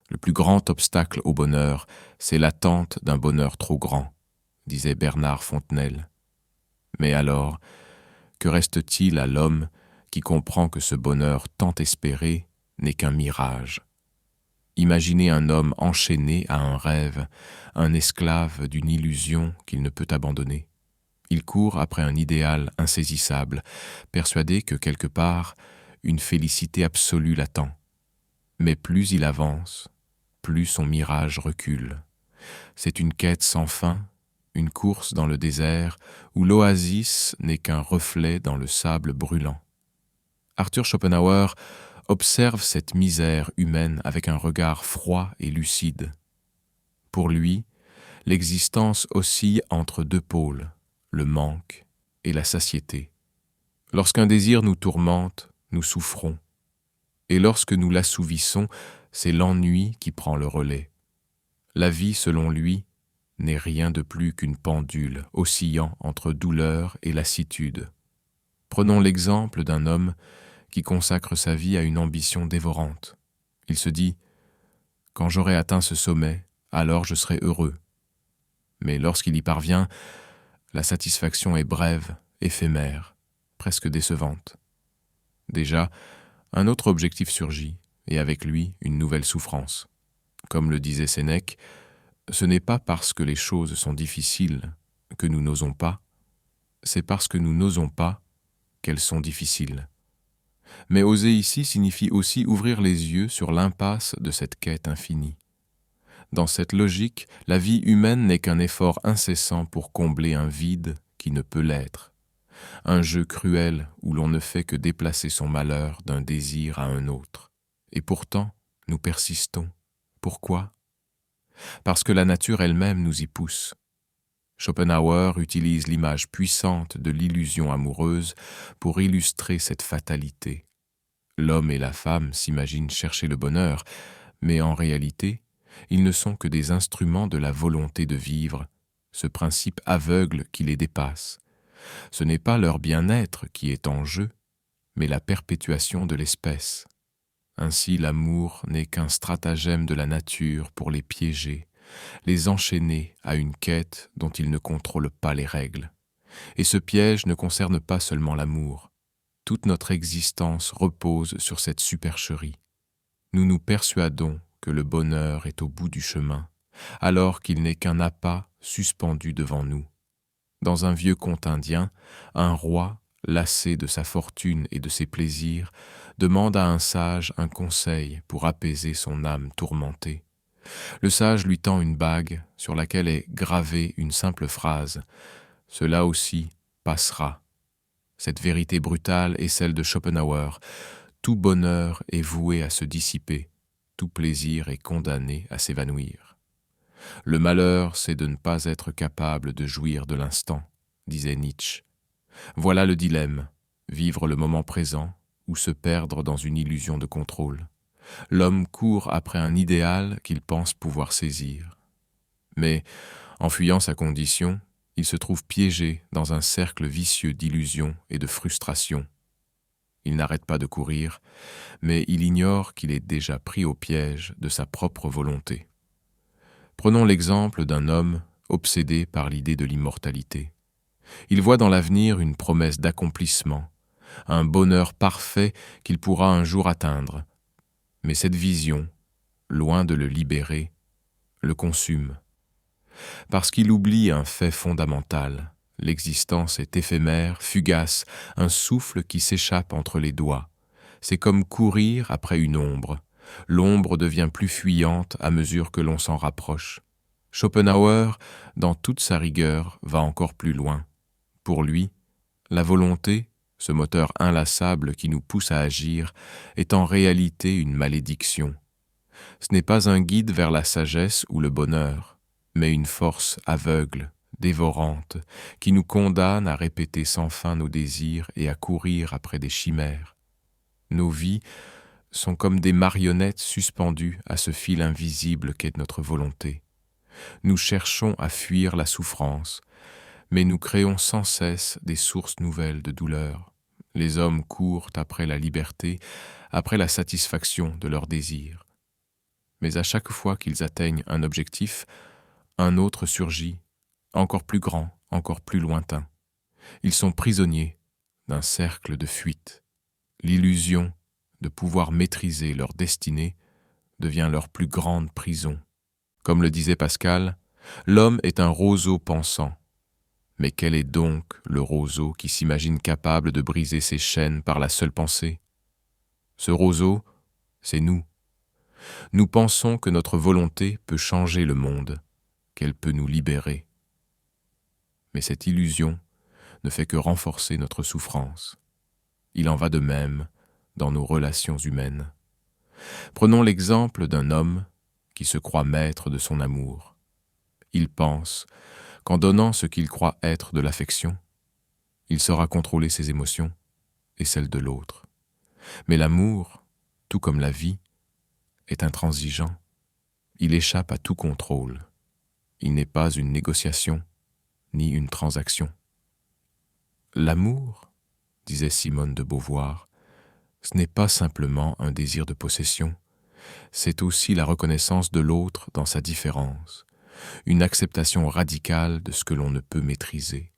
Le plus grand obstacle au bonheur, c'est l'attente d'un bonheur trop grand, disait Bernard Fontenelle. Mais alors, que reste-t-il à l'homme qui comprend que ce bonheur tant espéré n'est qu'un mirage? Imaginez un homme enchaîné à un rêve, un esclave d'une illusion qu'il ne peut abandonner. Il court après un idéal insaisissable, persuadé que quelque part, une félicité absolue l'attend. Mais plus il avance, plus son mirage recule. C'est une quête sans fin, une course dans le désert où l'oasis n'est qu'un reflet dans le sable brûlant. Arthur Schopenhauer observe cette misère humaine avec un regard froid et lucide. Pour lui, l'existence oscille entre deux pôles, le manque et la satiété. Lorsqu'un désir nous tourmente, nous souffrons. Et lorsque nous l'assouvissons, c'est l'ennui qui prend le relais. La vie, selon lui, n'est rien de plus qu'une pendule oscillant entre douleur et lassitude. Prenons l'exemple d'un homme qui consacre sa vie à une ambition dévorante. Il se dit « Quand j'aurai atteint ce sommet, alors je serai heureux. » Mais lorsqu'il y parvient, la satisfaction est brève, éphémère, presque décevante. Déjà, un autre objectif surgit, et avec lui une nouvelle souffrance. Comme le disait Sénèque, ce n'est pas parce que les choses sont difficiles que nous n'osons pas, c'est parce que nous n'osons pas qu'elles sont difficiles. Mais oser ici signifie aussi ouvrir les yeux sur l'impasse de cette quête infinie. Dans cette logique, la vie humaine n'est qu'un effort incessant pour combler un vide qui ne peut l'être. Un jeu cruel où l'on ne fait que déplacer son malheur d'un désir à un autre. Et pourtant, nous persistons. Pourquoi ? Parce que la nature elle-même nous y pousse. Schopenhauer utilise l'image puissante de l'illusion amoureuse pour illustrer cette fatalité. L'homme et la femme s'imaginent chercher le bonheur, mais en réalité, ils ne sont que des instruments de la volonté de vivre, ce principe aveugle qui les dépasse. Ce n'est pas leur bien-être qui est en jeu, mais la perpétuation de l'espèce. Ainsi l'amour n'est qu'un stratagème de la nature pour les piéger, les enchaîner à une quête dont ils ne contrôlent pas les règles. Et ce piège ne concerne pas seulement l'amour. Toute notre existence repose sur cette supercherie. Nous nous persuadons que le bonheur est au bout du chemin, alors qu'il n'est qu'un appât suspendu devant nous. Dans un vieux conte indien, un roi, lassé de sa fortune et de ses plaisirs, demande à un sage un conseil pour apaiser son âme tourmentée. Le sage lui tend une bague sur laquelle est gravée une simple phrase « Cela aussi passera ». Cette vérité brutale est celle de Schopenhauer. Tout bonheur est voué à se dissiper, tout plaisir est condamné à s'évanouir. Le malheur, c'est de ne pas être capable de jouir de l'instant, disait Nietzsche. Voilà le dilemme, vivre le moment présent ou se perdre dans une illusion de contrôle. L'homme court après un idéal qu'il pense pouvoir saisir. Mais, en fuyant sa condition, il se trouve piégé dans un cercle vicieux d'illusions et de frustrations. Il n'arrête pas de courir, mais il ignore qu'il est déjà pris au piège de sa propre volonté. Prenons l'exemple d'un homme obsédé par l'idée de l'immortalité. Il voit dans l'avenir une promesse d'accomplissement, un bonheur parfait qu'il pourra un jour atteindre. Mais cette vision, loin de le libérer, le consume. Parce qu'il oublie un fait fondamental, l'existence est éphémère, fugace, un souffle qui s'échappe entre les doigts. C'est comme courir après une ombre. L'ombre devient plus fuyante à mesure que l'on s'en rapproche. Schopenhauer, dans toute sa rigueur, va encore plus loin. Pour lui, la volonté, ce moteur inlassable qui nous pousse à agir, est en réalité une malédiction. Ce n'est pas un guide vers la sagesse ou le bonheur, mais une force aveugle, dévorante, qui nous condamne à répéter sans fin nos désirs et à courir après des chimères. Nos vies sont comme des marionnettes suspendues à ce fil invisible qu'est notre volonté. Nous cherchons à fuir la souffrance, mais nous créons sans cesse des sources nouvelles de douleur. Les hommes courent après la liberté, après la satisfaction de leurs désirs. Mais à chaque fois qu'ils atteignent un objectif, un autre surgit, encore plus grand, encore plus lointain. Ils sont prisonniers d'un cercle de fuite. L'illusion de pouvoir maîtriser leur destinée devient leur plus grande prison. Comme le disait Pascal, l'homme est un roseau pensant. Mais quel est donc le roseau qui s'imagine capable de briser ses chaînes par la seule pensée? Ce roseau, c'est nous. Nous pensons que notre volonté peut changer le monde, qu'elle peut nous libérer. Mais cette illusion ne fait que renforcer notre souffrance. Il en va de même dans nos relations humaines. Prenons l'exemple d'un homme qui se croit maître de son amour. Il pense qu'en donnant ce qu'il croit être de l'affection, il saura contrôler ses émotions et celles de l'autre. Mais l'amour, tout comme la vie, est intransigeant. Il échappe à tout contrôle. Il n'est pas une négociation, ni une transaction. L'amour, disait Simone de Beauvoir, ce n'est pas simplement un désir de possession, c'est aussi la reconnaissance de l'autre dans sa différence, une acceptation radicale de ce que l'on ne peut maîtriser.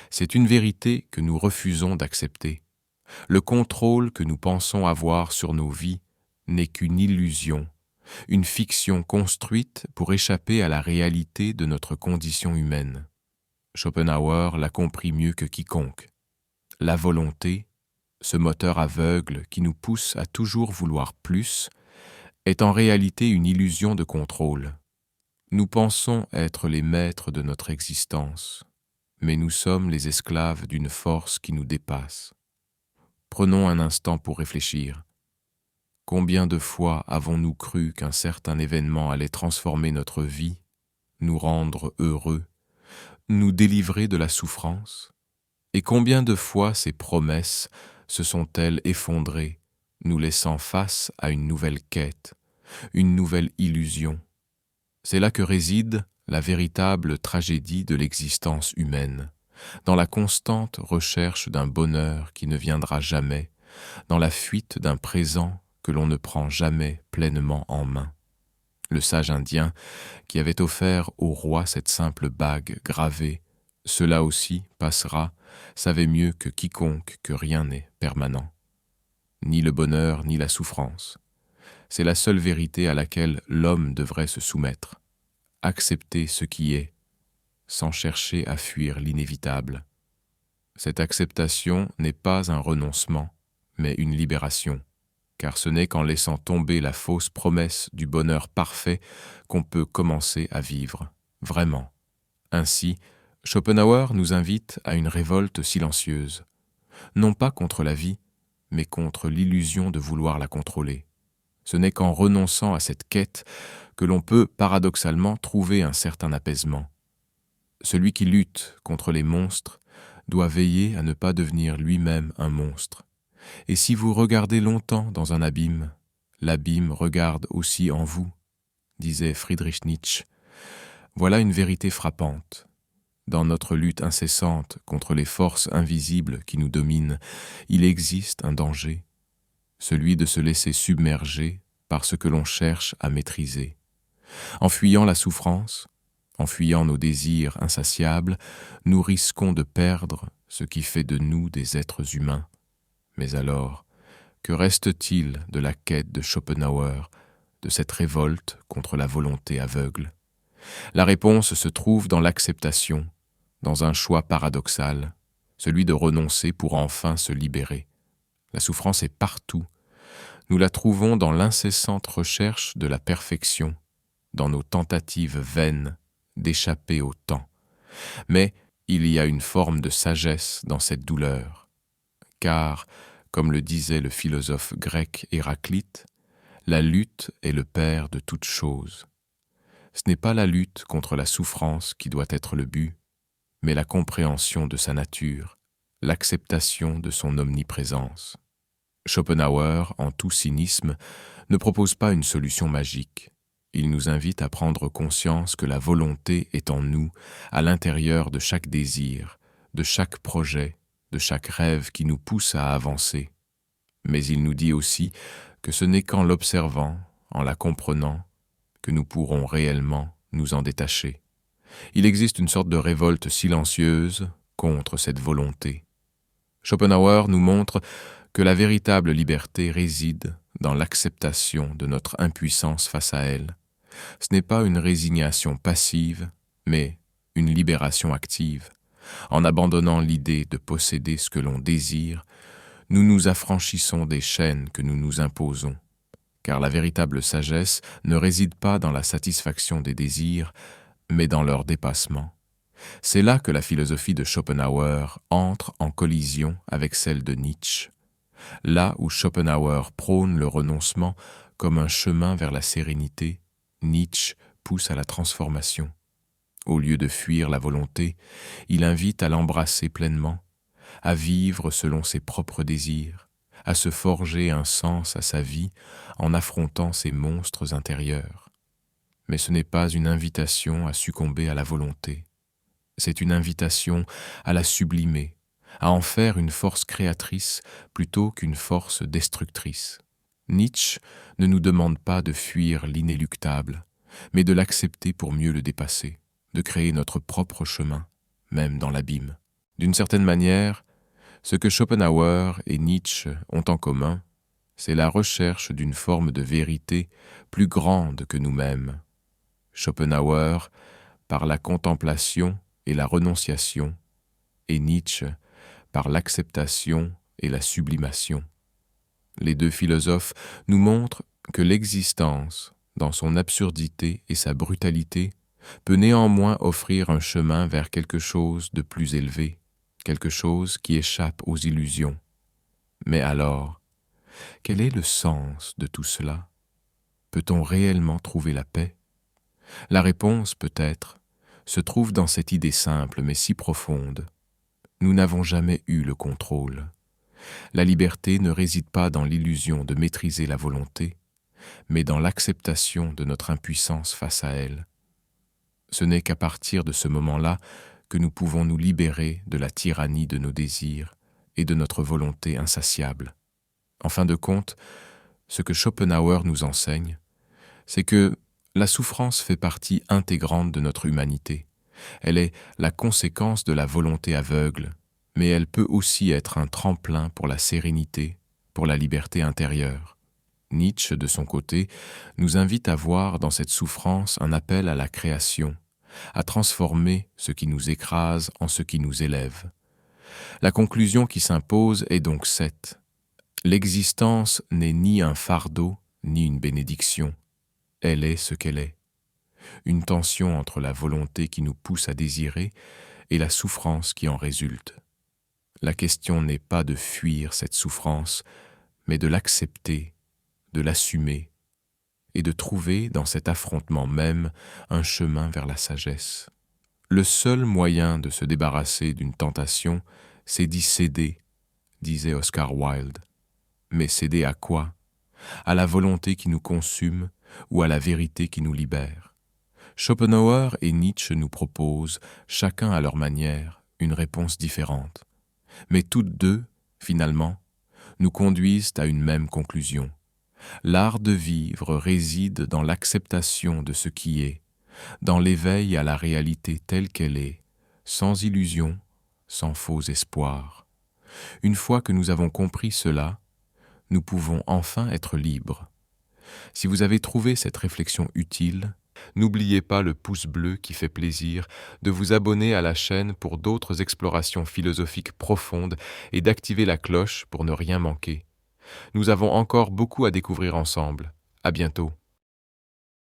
C'est une vérité que nous refusons d'accepter. Le contrôle que nous pensons avoir sur nos vies n'est qu'une illusion, une fiction construite pour échapper à la réalité de notre condition humaine. Schopenhauer l'a compris mieux que quiconque. La volonté, ce moteur aveugle qui nous pousse à toujours vouloir plus, est en réalité une illusion de contrôle. Nous pensons être les maîtres de notre existence, mais nous sommes les esclaves d'une force qui nous dépasse. Prenons un instant pour réfléchir. Combien de fois avons-nous cru qu'un certain événement allait transformer notre vie, nous rendre heureux, nous délivrer de la souffrance? Et combien de fois ces promesses se sont-elles effondrées, nous laissant face à une nouvelle quête, une nouvelle illusion? C'est là que réside la véritable tragédie de l'existence humaine, dans la constante recherche d'un bonheur qui ne viendra jamais, dans la fuite d'un présent que l'on ne prend jamais pleinement en main. Le sage indien, qui avait offert au roi cette simple bague gravée, cela aussi passera, savait mieux que quiconque que rien n'est permanent. Ni le bonheur, ni la souffrance. C'est la seule vérité à laquelle l'homme devrait se soumettre. Accepter ce qui est, sans chercher à fuir l'inévitable. Cette acceptation n'est pas un renoncement, mais une libération, car ce n'est qu'en laissant tomber la fausse promesse du bonheur parfait qu'on peut commencer à vivre, vraiment. Ainsi, Schopenhauer nous invite à une révolte silencieuse, non pas contre la vie, mais contre l'illusion de vouloir la contrôler. Ce n'est qu'en renonçant à cette quête que l'on peut paradoxalement trouver un certain apaisement. Celui qui lutte contre les monstres doit veiller à ne pas devenir lui-même un monstre. Et si vous regardez longtemps dans un abîme, l'abîme regarde aussi en vous, disait Friedrich Nietzsche. Voilà une vérité frappante. Dans notre lutte incessante contre les forces invisibles qui nous dominent, il existe un danger, celui de se laisser submerger par ce que l'on cherche à maîtriser. En fuyant la souffrance, en fuyant nos désirs insatiables, nous risquons de perdre ce qui fait de nous des êtres humains. Mais alors, que reste-t-il de la quête de Schopenhauer, de cette révolte contre la volonté aveugle? La réponse se trouve dans l'acceptation, dans un choix paradoxal, celui de renoncer pour enfin se libérer. La souffrance est partout. Nous la trouvons dans l'incessante recherche de la perfection, dans nos tentatives vaines d'échapper au temps. Mais il y a une forme de sagesse dans cette douleur, car, comme le disait le philosophe grec Héraclite, la lutte est le père de toute chose. Ce n'est pas la lutte contre la souffrance qui doit être le but, mais la compréhension de sa nature, l'acceptation de son omniprésence. Schopenhauer, en tout cynisme, ne propose pas une solution magique. Il nous invite à prendre conscience que la volonté est en nous, à l'intérieur de chaque désir, de chaque projet, de chaque rêve qui nous pousse à avancer. Mais il nous dit aussi que ce n'est qu'en l'observant, en la comprenant, que nous pourrons réellement nous en détacher. Il existe une sorte de révolte silencieuse contre cette volonté. Schopenhauer nous montre que la véritable liberté réside dans l'acceptation de notre impuissance face à elle. Ce n'est pas une résignation passive, mais une libération active. En abandonnant l'idée de posséder ce que l'on désire, nous nous affranchissons des chaînes que nous nous imposons. Car la véritable sagesse ne réside pas dans la satisfaction des désirs, mais dans leur dépassement. C'est là que la philosophie de Schopenhauer entre en collision avec celle de Nietzsche. Là où Schopenhauer prône le renoncement comme un chemin vers la sérénité, Nietzsche pousse à la transformation. Au lieu de fuir la volonté, il invite à l'embrasser pleinement, à vivre selon ses propres désirs, à se forger un sens à sa vie en affrontant ses monstres intérieurs. Mais ce n'est pas une invitation à succomber à la volonté. C'est une invitation à la sublimer, à en faire une force créatrice plutôt qu'une force destructrice. Nietzsche ne nous demande pas de fuir l'inéluctable, mais de l'accepter pour mieux le dépasser, de créer notre propre chemin, même dans l'abîme. D'une certaine manière, ce que Schopenhauer et Nietzsche ont en commun, c'est la recherche d'une forme de vérité plus grande que nous-mêmes. Schopenhauer par la contemplation et la renonciation, et Nietzsche par l'acceptation et la sublimation. Les deux philosophes nous montrent que l'existence, dans son absurdité et sa brutalité, peut néanmoins offrir un chemin vers quelque chose de plus élevé, quelque chose qui échappe aux illusions. Mais alors, quel est le sens de tout cela? Peut-on réellement trouver la paix? La réponse, peut-être, se trouve dans cette idée simple mais si profonde. Nous n'avons jamais eu le contrôle. La liberté ne réside pas dans l'illusion de maîtriser la volonté, mais dans l'acceptation de notre impuissance face à elle. Ce n'est qu'à partir de ce moment-là que nous pouvons nous libérer de la tyrannie de nos désirs et de notre volonté insatiable. En fin de compte, ce que Schopenhauer nous enseigne, c'est que la souffrance fait partie intégrante de notre humanité. Elle est la conséquence de la volonté aveugle, mais elle peut aussi être un tremplin pour la sérénité, pour la liberté intérieure. Nietzsche, de son côté, nous invite à voir dans cette souffrance un appel à la création, à transformer ce qui nous écrase en ce qui nous élève. La conclusion qui s'impose est donc cette. L'existence n'est ni un fardeau, ni une bénédiction. Elle est ce qu'elle est. Une tension entre la volonté qui nous pousse à désirer et la souffrance qui en résulte. La question n'est pas de fuir cette souffrance, mais de l'accepter, de l'assumer et de trouver dans cet affrontement même un chemin vers la sagesse. Le seul moyen de se débarrasser d'une tentation, c'est d'y céder, disait Oscar Wilde. Mais céder à quoi? À la volonté qui nous consume ou à la vérité qui nous libère? Schopenhauer et Nietzsche nous proposent, chacun à leur manière, une réponse différente. Mais toutes deux, finalement, nous conduisent à une même conclusion. L'art de vivre réside dans l'acceptation de ce qui est, dans l'éveil à la réalité telle qu'elle est, sans illusion, sans faux espoir. Une fois que nous avons compris cela, nous pouvons enfin être libres. Si vous avez trouvé cette réflexion utile, n'oubliez pas le pouce bleu qui fait plaisir, de vous abonner à la chaîne pour d'autres explorations philosophiques profondes et d'activer la cloche pour ne rien manquer. Nous avons encore beaucoup à découvrir ensemble. À bientôt.